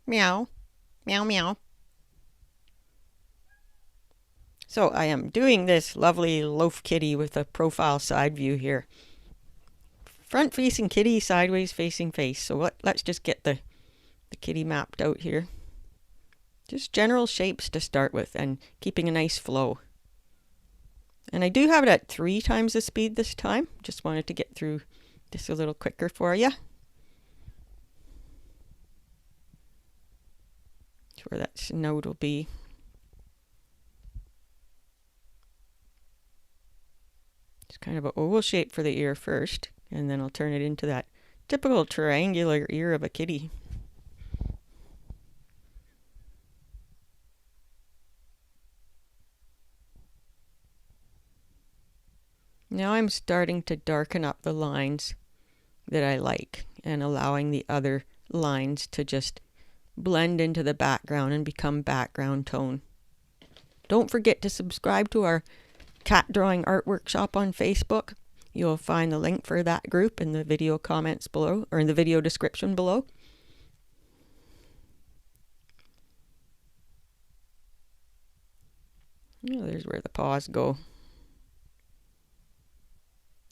Meow. Meow, meow. So I am doing this lovely Loaf kitty with a profile side view here. Front facing kitty, sideways facing face. So let's just get the kitty mapped out here. Just general shapes to start with and keeping a nice flow. And I do have it at 3 times the speed this time. Just wanted to get through this a little quicker for you. That's where that snout will be. It's kind of an oval shape for the ear first, and then I'll turn it into that typical triangular ear of a kitty. Now I'm starting to darken up the lines that I like and allowing the other lines to just blend into the background and become background tone. Don't forget to subscribe to our cat drawing art workshop on Facebook. You'll find the link for that group in the video comments below, or in the video description below. Oh, there's where the paws go.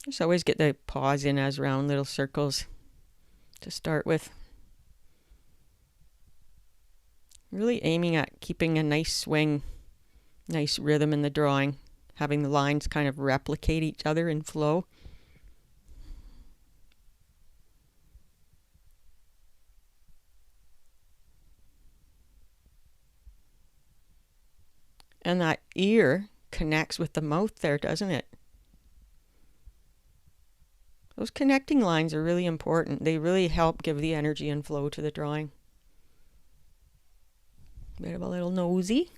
Just always get the paws in as round little circles to start with. Really aiming at keeping a nice swing, nice rhythm in the drawing, having the lines kind of replicate each other in flow. And that ear connects with the mouth there, doesn't it? Those connecting lines are really important. They really help give the energy and flow to the drawing. Bit of a little nosy.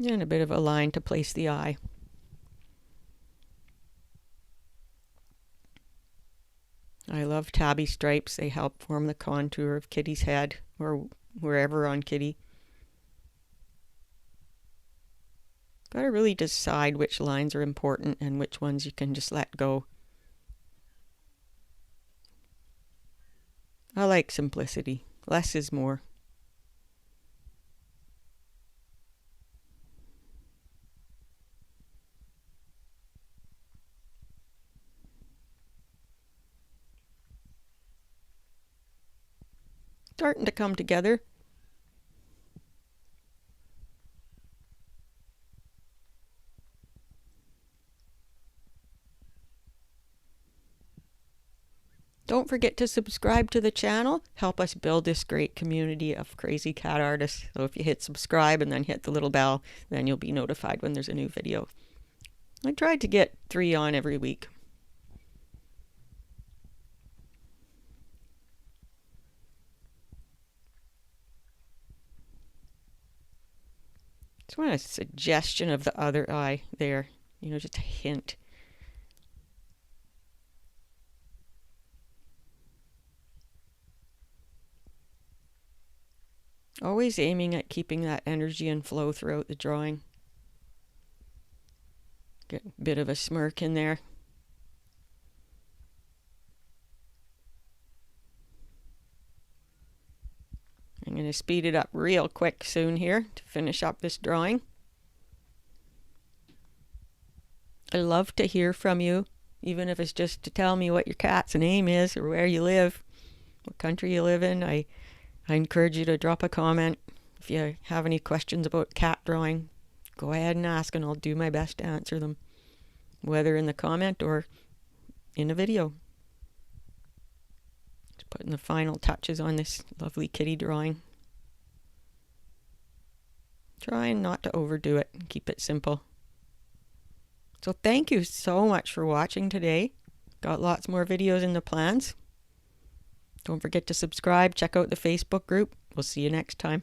And a bit of a line to place the eye. I love tabby stripes. They help form the contour of Kitty's head, or wherever on Kitty. Got to really decide which lines are important and which ones you can just let go. I like simplicity. Less is more. Starting to come together. Don't forget to subscribe to the channel. Help us build this great community of crazy cat artists. So if you hit subscribe and then hit the little bell, then you'll be notified when there's a new video. I tried to get 3 on every week. Just want a suggestion of the other eye there. You know, just a hint. Always aiming at keeping that energy and flow throughout the drawing. Get a bit of a smirk in there. I'm going to speed it up real quick soon here to finish up this drawing. I love to hear from you, even if it's just to tell me what your cat's name is or where you live, what country you live in. I encourage you to drop a comment. If you have any questions about cat drawing, go ahead and ask and I'll do my best to answer them, whether in the comment or in a video. Just putting the final touches on this lovely kitty drawing. Trying not to overdo it and keep it simple. So thank you so much for watching today. Got lots more videos in the plans. Don't forget to subscribe, check out the Facebook group. We'll see you next time.